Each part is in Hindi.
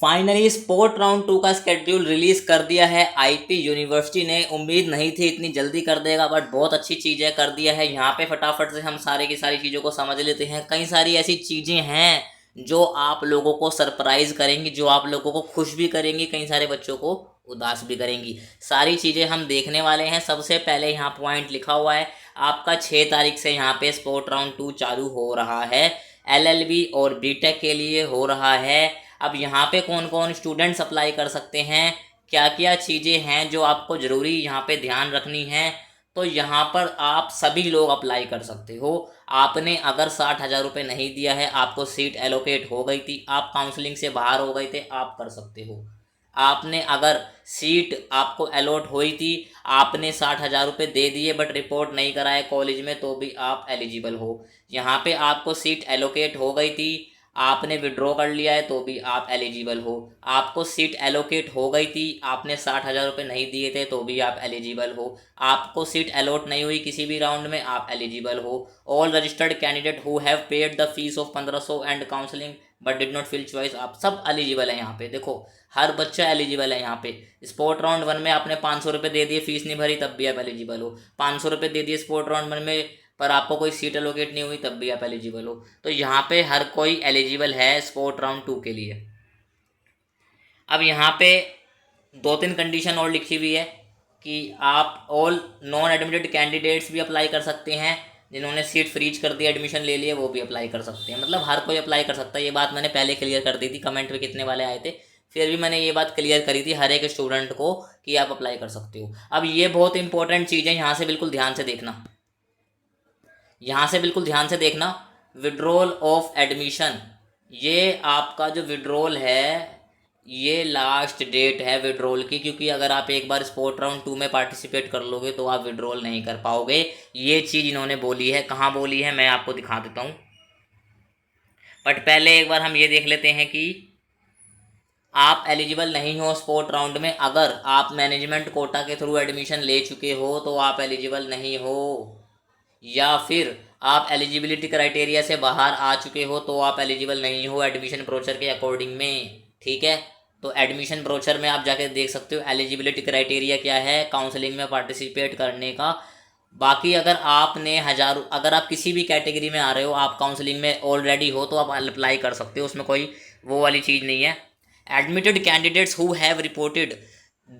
फाइनली स्पोर्ट राउंड 2 का स्केड्यूल रिलीज कर दिया है आईपी यूनिवर्सिटी ने। उम्मीद नहीं थी इतनी जल्दी कर देगा, बट बहुत अच्छी चीज़ें कर दिया है। यहाँ पे फटाफट से हम सारे की सारी चीज़ों को समझ लेते हैं। कई सारी ऐसी चीज़ें हैं जो आप लोगों को सरप्राइज करेंगी, जो आप लोगों को खुश भी करेंगी, कई सारे बच्चों को उदास भी करेंगी। सारी चीज़ें हम देखने वाले हैं। सबसे पहले यहाँ पॉइंट लिखा हुआ है आपका 6 तारीख से यहाँ पे स्पोर्ट राउंड 2 चालू हो रहा है। एलएलबी और बीटेक के लिए हो रहा है। अब यहाँ पे कौन कौन स्टूडेंट्स अप्लाई कर सकते हैं, क्या क्या चीज़ें हैं जो आपको ज़रूरी यहाँ पे ध्यान रखनी है। तो यहाँ पर आप सभी लोग अप्लाई कर सकते हो। आपने अगर 60,000 रुपये नहीं दिया है, आपको सीट एलोकेट हो गई थी, आप काउंसलिंग से बाहर हो गए थे, आप कर सकते हो। आपने अगर सीट आपको अलॉट हुई थी, आपने 60,000 रुपये दे दिए बट रिपोर्ट नहीं कराए कॉलेज में, तो भी आप एलिजिबल हो। यहाँ पे आपको सीट एलोकेट हो गई थी, आपने विड्रॉ कर लिया है, तो भी आप एलिजिबल हो। आपको सीट एलोकेट हो गई थी, आपने 60,000 रुपये नहीं दिए थे, तो भी आप एलिजिबल हो। आपको सीट अलॉट नहीं हुई किसी भी राउंड में, आप एलिजिबल हो। All registered candidate who have paid the fees of 1500 and counselling but did not fill choice, आप सब एलिजिबल है। यहाँ पे देखो, हर बच्चा एलिजिबल है। यहाँ पे स्पोर्ट राउंड 1 में आपने 500 रुपये दे दिए, फीस नहीं भरी, तब भी आप एलिजिबल हो। 500 रुपये दे दिए स्पोर्ट राउंड 1 में, पर आपको कोई सीट एलोकेट नहीं हुई, तब भी आप एलिजिबल हो। तो यहाँ पे हर कोई एलिजिबल है स्पोर्ट राउंड 2 के लिए। अब यहाँ पे 2-3 कंडीशन और लिखी हुई है कि आप ऑल नॉन एडमिटेड कैंडिडेट्स भी अप्लाई कर सकते हैं। जिन्होंने सीट फ्रीज कर दी, एडमिशन ले लिए, वो भी अप्लाई कर सकते हैं। मतलब हर कोई अप्लाई कर सकता है। ये बात मैंने पहले क्लियर कर दी थी, कमेंट में कितने वाले आए थे, फिर भी मैंने ये बात क्लियर करी थी हर एक स्टूडेंट को कि आप अप्लाई कर सकते हो। अब ये बहुत इंपॉर्टेंट चीज़ है, यहाँ से बिल्कुल ध्यान से देखना, यहाँ से बिल्कुल ध्यान से देखना। विड्रॉल ऑफ एडमिशन, ये आपका जो विड्रॉल है, ये लास्ट डेट है विड्रॉल की। क्योंकि अगर आप एक बार स्पोर्ट राउंड 2 में पार्टिसिपेट कर लोगे तो आप विड्रॉल नहीं कर पाओगे। ये चीज़ इन्होंने बोली है। कहाँ बोली है मैं आपको दिखा देता हूँ, बट पहले एक बार हम ये देख लेते हैं कि आप एलिजिबल नहीं हो स्पोर्ट राउंड में। अगर आप मैनेजमेंट कोटा के थ्रू एडमिशन ले चुके हो तो आप एलिजिबल नहीं हो, या फिर आप एलिजिबिलिटी क्राइटेरिया से बाहर आ चुके हो तो आप एलिजिबल नहीं हो एडमिशन ब्रोचर के अकॉर्डिंग में। ठीक है, तो एडमिशन ब्रोचर में आप जाके देख सकते हो एलिजिबिलिटी क्राइटेरिया क्या है काउंसलिंग में पार्टिसिपेट करने का। बाकी अगर आपने अगर आप किसी भी कैटेगरी में आ रहे हो, आप काउंसलिंग में ऑलरेडी हो, तो आप अप्लाई कर सकते हो, उसमें कोई वो वाली चीज़ नहीं है। Admitted candidates who have reported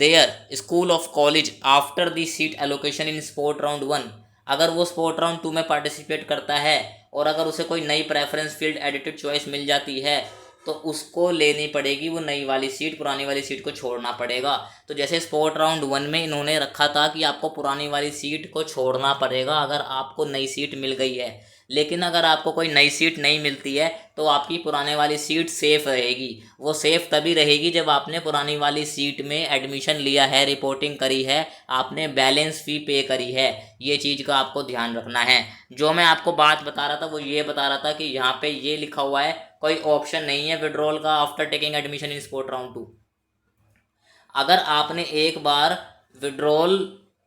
their school of college after the seat allocation in sport round 1, अगर वो स्पोर्ट राउंड 2 में पार्टिसिपेट करता है और अगर उसे कोई नई प्रेफरेंस फील्ड एडिटेड चॉइस मिल जाती है, तो उसको लेनी पड़ेगी वो नई वाली सीट, पुरानी वाली सीट को छोड़ना पड़ेगा। तो जैसे स्पोर्ट राउंड 1 में इन्होंने रखा था कि आपको पुरानी वाली सीट को छोड़ना पड़ेगा अगर आपको नई सीट मिल गई है, लेकिन अगर आपको कोई नई सीट नहीं मिलती है तो आपकी पुराने वाली सीट सेफ़ रहेगी। वो सेफ़ तभी रहेगी जब आपने पुरानी वाली सीट में एडमिशन लिया है, रिपोर्टिंग करी है, आपने बैलेंस फ़ी पे करी है। ये चीज़ का आपको ध्यान रखना है। जो मैं आपको बात बता रहा था वो ये बता रहा था कि यहाँ पे ये लिखा हुआ है कोई ऑप्शन नहीं है विड्रॉल का after taking admission in sport round 2। अगर आपने एक बार विड्रॉल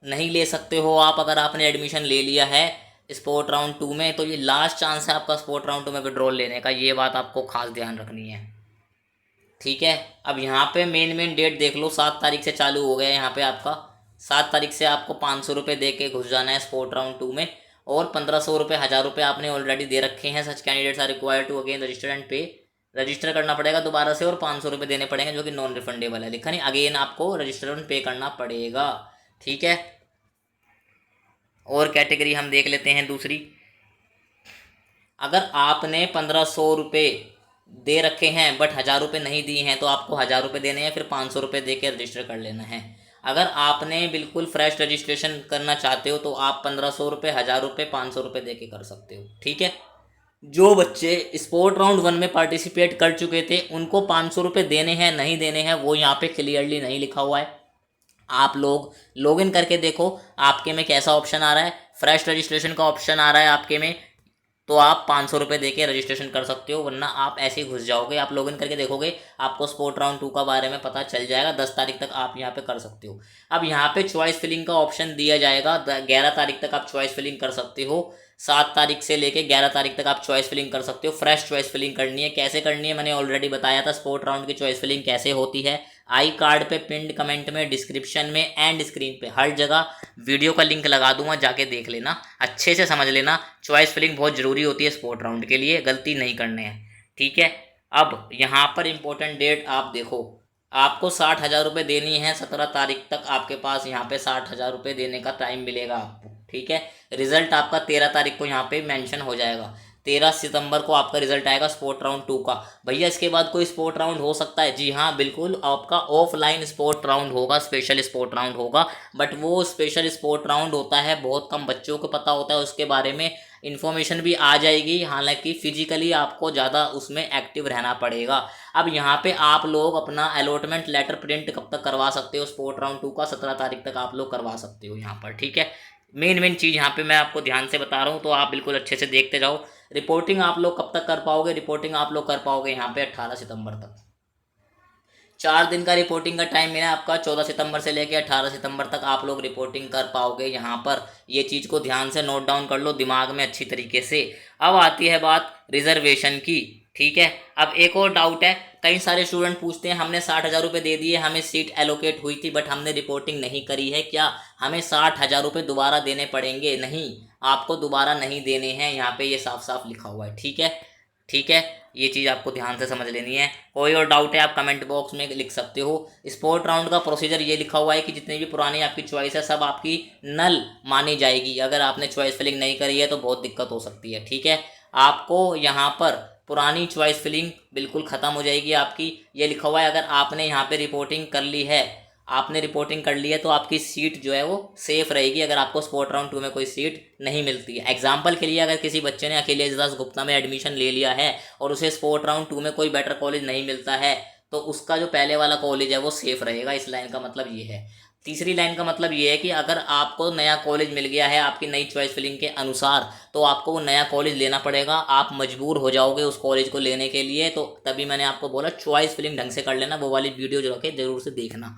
नहीं ले सकते हो आप, अगर आपने एडमिशन ले लिया है स्पोर्ट राउंड 2 में, तो ये लास्ट चांस है आपका स्पोर्ट राउंड 2 में विड्रॉल लेने का। ये बात आपको खास ध्यान रखनी है। ठीक है, अब यहाँ पे मेन डेट देख लो, 7 तारीख से चालू हो गया है यहाँ पे आपका। 7 तारीख से आपको 500 रुपये दे के घुस जाना है स्पोर्ट राउंड 2 में, और 1500 रुपये, 1000 रुपये आपने ऑलरेडी दे रखे हैं। Such candidates are required to again register and pay, register करना पड़ेगा दोबारा से, और 500 रुपये देने पड़ेंगे जो कि नॉन रिफंडेबल है। लिखा नहीं, अगेन आपको रजिस्टर एंड पे करना पड़ेगा। ठीक है, और कैटेगरी हम देख लेते हैं दूसरी। अगर आपने 1500 रुपये दे रखे हैं बट 1000 रुपये नहीं दिए हैं, तो आपको 1000 रुपये देने हैं, फिर 500 रुपये दे के रजिस्टर कर लेना है। अगर आपने बिल्कुल फ्रेश रजिस्ट्रेशन करना चाहते हो तो आप 1500 रुपये, 1000 रुपये, 500 रुपये दे के कर सकते हो। ठीक है, जो बच्चे स्पोर्ट राउंड 1 में पार्टिसिपेट कर चुके थे उनको 500 रुपये देने हैं नहीं देने हैं वो यहाँ पे क्लियरली नहीं लिखा हुआ है। आप लोग लॉग इन करके देखो आपके में कैसा ऑप्शन आ रहा है। फ्रेश रजिस्ट्रेशन का ऑप्शन आ रहा है आपके में, तो आप 500 रुपये दे के रजिस्ट्रेशन कर सकते हो, वरना आप ऐसे ही घुस जाओगे। आप लॉगिन करके देखोगे, आपको स्पोर्ट राउंड 2 का बारे में पता चल जाएगा। 10 तारीख तक आप यहाँ पे कर सकते हो। अब यहाँ पे चॉइस फिलिंग का ऑप्शन दिया जाएगा। 11 तारीख तक आप चॉइस फिलिंग कर सकते हो। 7 तारीख से लेके 11 तारीख तक आप चॉइस फिलिंग कर सकते हो। फ्रेश चॉइस फिलिंग करनी है। कैसे करनी है मैंने ऑलरेडी बताया था। स्पोर्ट राउंड की चॉइस फिलिंग कैसे होती है, आई कार्ड पे, पिंड कमेंट में, डिस्क्रिप्शन में एंड स्क्रीन पे हर जगह वीडियो का लिंक लगा दूंगा, जाके देख लेना, अच्छे से समझ लेना। चॉइस फिलिंग बहुत ज़रूरी होती है स्पोर्ट राउंड के लिए, गलती नहीं करने हैं, ठीक है। अब यहाँ पर इंपॉर्टेंट डेट आप देखो, आपको 60,000 रुपये देनी है। 17 तारीख तक आपके पास यहाँ पे 60,000 रुपये देने का टाइम मिलेगा आपको, ठीक है। रिजल्ट आपका 13 तारीख को यहाँ पे मेंशन हो जाएगा। 13 सितंबर को आपका रिजल्ट आएगा स्पोर्ट राउंड 2 का। भैया इसके बाद कोई स्पोर्ट राउंड हो सकता है? जी हाँ बिल्कुल, आपका ऑफलाइन स्पोर्ट राउंड होगा, स्पेशल स्पोर्ट राउंड होगा। बट वो स्पेशल स्पोर्ट राउंड होता है, बहुत कम बच्चों को पता होता है उसके बारे में। इन्फॉर्मेशन भी आ जाएगी, हालांकि फिजिकली आपको ज़्यादा उसमें एक्टिव रहना पड़ेगा। अब यहाँ पे आप लोग अपना अलॉटमेंट लेटर प्रिंट कब तक करवा सकते हो स्पोर्ट राउंड 2 का? 17 तारीख तक आप लोग करवा सकते हो यहाँ पर, ठीक है। मेन चीज़ यहाँ पे मैं आपको ध्यान से बता रहा हूँ, तो आप बिल्कुल अच्छे से देखते जाओ। रिपोर्टिंग आप लोग कब तक कर पाओगे? रिपोर्टिंग आप लोग कर पाओगे यहाँ पे 18 सितंबर तक। 4 दिन का रिपोर्टिंग का टाइम मिला आपका। 14 सितंबर से लेकर 18 सितंबर तक आप लोग रिपोर्टिंग कर पाओगे यहाँ पर। ये चीज़ को ध्यान से नोट डाउन कर लो दिमाग में अच्छी तरीके से। अब आती है बात रिजर्वेशन की, ठीक है। अब एक और डाउट है, कई सारे स्टूडेंट पूछते हैं हमने 60,000 रुपये दे दिए, हमें सीट एलोकेट हुई थी बट हमने रिपोर्टिंग नहीं करी है, क्या हमें 60,000 रुपये दोबारा देने पड़ेंगे? नहीं, आपको दोबारा नहीं देने हैं, यहाँ पे ये साफ साफ लिखा हुआ है, ठीक है, ठीक है। ये चीज़ आपको ध्यान से समझ लेनी है। कोई और डाउट है आप कमेंट बॉक्स में लिख सकते हो। स्पोर्ट राउंड का प्रोसीजर ये लिखा हुआ है कि जितनी भी पुरानी आपकी चॉइस है सब आपकी नल मानी जाएगी। अगर आपने चॉइस फिलिंग नहीं करी है तो बहुत दिक्कत हो सकती है, ठीक है। आपको यहाँ पर पुरानी चॉइस फिलिंग बिल्कुल ख़त्म हो जाएगी आपकी। ये लिखा हुआ है अगर आपने यहाँ पे रिपोर्टिंग कर ली है, आपने रिपोर्टिंग कर ली है तो आपकी सीट जो है वो सेफ रहेगी अगर आपको स्पोर्ट राउंड 2 में कोई सीट नहीं मिलती है। एग्जाम्पल के लिए, अगर किसी बच्चे ने अखिलेश दास गुप्ता में एडमिशन ले लिया है और उसे स्पोर्ट राउंड 2 में कोई बेटर कॉलेज नहीं मिलता है, तो उसका जो पहले वाला कॉलेज है वो सेफ रहेगा। इस लाइन का मतलब ये है। तीसरी लाइन का मतलब ये है कि अगर आपको नया कॉलेज मिल गया है आपकी नई चॉइस फिलिंग के अनुसार, तो आपको वो नया कॉलेज लेना पड़ेगा। आप मजबूर हो जाओगे उस कॉलेज को लेने के लिए, तो तभी मैंने आपको बोला चॉइस फिलिंग ढंग से कर लेना। वो वाली वीडियो जो रखे जरूर से देखना।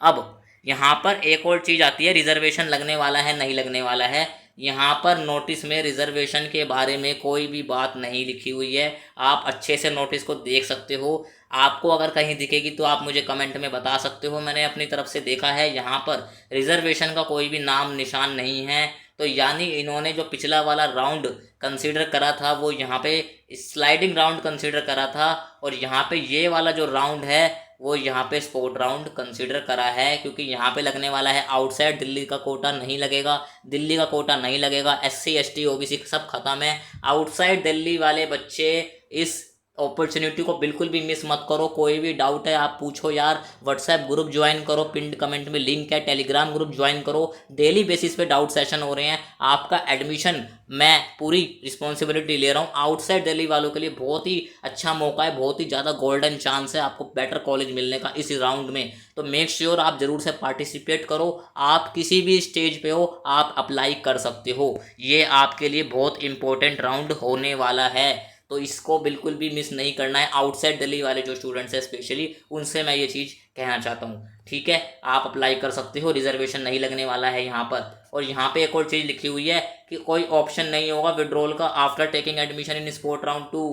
अब यहाँ पर एक और चीज़ आती है, रिजर्वेशन लगने वाला है नहीं लगने वाला है। यहाँ पर नोटिस में रिजर्वेशन के बारे में कोई भी बात नहीं लिखी हुई है। आप अच्छे से नोटिस को देख सकते हो। आपको अगर कहीं दिखेगी तो आप मुझे कमेंट में बता सकते हो। मैंने अपनी तरफ से देखा है, यहाँ पर रिजर्वेशन का कोई भी नाम निशान नहीं है। तो यानी इन्होंने जो पिछला वाला राउंड कंसीडर करा था वो यहाँ पे स्लाइडिंग राउंड कंसीडर करा था, और यहाँ पे ये वाला जो राउंड है वो यहाँ पे स्पोर्ट राउंड कंसीडर करा है, क्योंकि यहाँ पे लगने वाला है आउटसाइड दिल्ली का कोटा नहीं लगेगा। दिल्ली का कोटा नहीं लगेगा, SC ST OBC सब खत्म है। आउटसाइड दिल्ली वाले बच्चे इस अपॉर्चुनिटी को बिल्कुल भी मिस मत करो। कोई भी डाउट है आप पूछो यार, व्हाट्सएप ग्रुप ज्वाइन करो, पिंड कमेंट में लिंक है, टेलीग्राम ग्रुप ज्वाइन करो। डेली बेसिस पे डाउट सेशन हो रहे हैं। आपका एडमिशन मैं पूरी रिस्पॉन्सिबिलिटी ले रहा हूँ। आउटसाइड दिल्ली वालों के लिए बहुत ही अच्छा मौका है, बहुत ही ज़्यादा गोल्डन चांस है आपको बेटर कॉलेज मिलने का इस राउंड में। तो मेक श्योर आप ज़रूर से पार्टिसिपेट करो। आप किसी भी स्टेज पे हो आप अप्लाई कर सकते हो। ये आपके लिए बहुत इंपॉर्टेंट राउंड होने वाला है, तो इसको बिल्कुल भी मिस नहीं करना है। आउटसाइड दिल्ली वाले जो स्टूडेंट्स हैं स्पेशली, उनसे मैं ये चीज़ कहना चाहता हूँ, ठीक है। आप अप्लाई कर सकते हो, रिजर्वेशन नहीं लगने वाला है यहाँ पर। और यहाँ पे एक और चीज़ लिखी हुई है कि कोई ऑप्शन नहीं होगा विड्रॉल का after taking admission in sport round 2।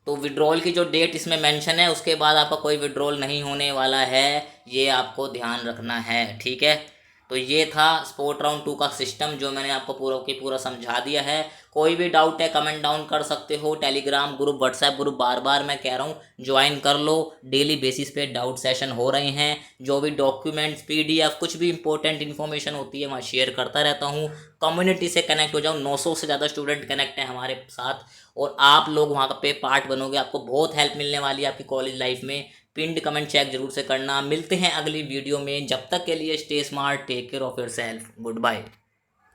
तो विड्रॉल की जो डेट इसमें मेंशन है उसके बाद आपका कोई विड्रॉल नहीं होने वाला है, ये आपको ध्यान रखना है, ठीक है। तो ये था स्पोर्ट राउंड 2 का सिस्टम जो मैंने आपको पूरा की पूरा समझा दिया है। कोई भी डाउट है कमेंट डाउन कर सकते हो। टेलीग्राम ग्रुप, व्हाट्सएप ग्रुप बार बार मैं कह रहा हूँ ज्वाइन कर लो। डेली बेसिस पे डाउट सेशन हो रहे हैं। जो भी डॉक्यूमेंट्स, PDF कुछ भी इंपॉर्टेंट इन्फॉर्मेशन होती है मैं शेयर करता रहता हूँ। कम्युनिटी से कनेक्ट हो जाओ। 900 से ज़्यादा स्टूडेंट कनेक्ट हैं हमारे साथ, और आप लोग वहाँ पे पार्ट बनोगे। आपको बहुत हेल्प मिलने वाली है आपकी कॉलेज लाइफ में। पिंड कमेंट चेक जरूर से करना। मिलते हैं अगली वीडियो में, जब तक के लिए stay smart, take care of yourself, good bye.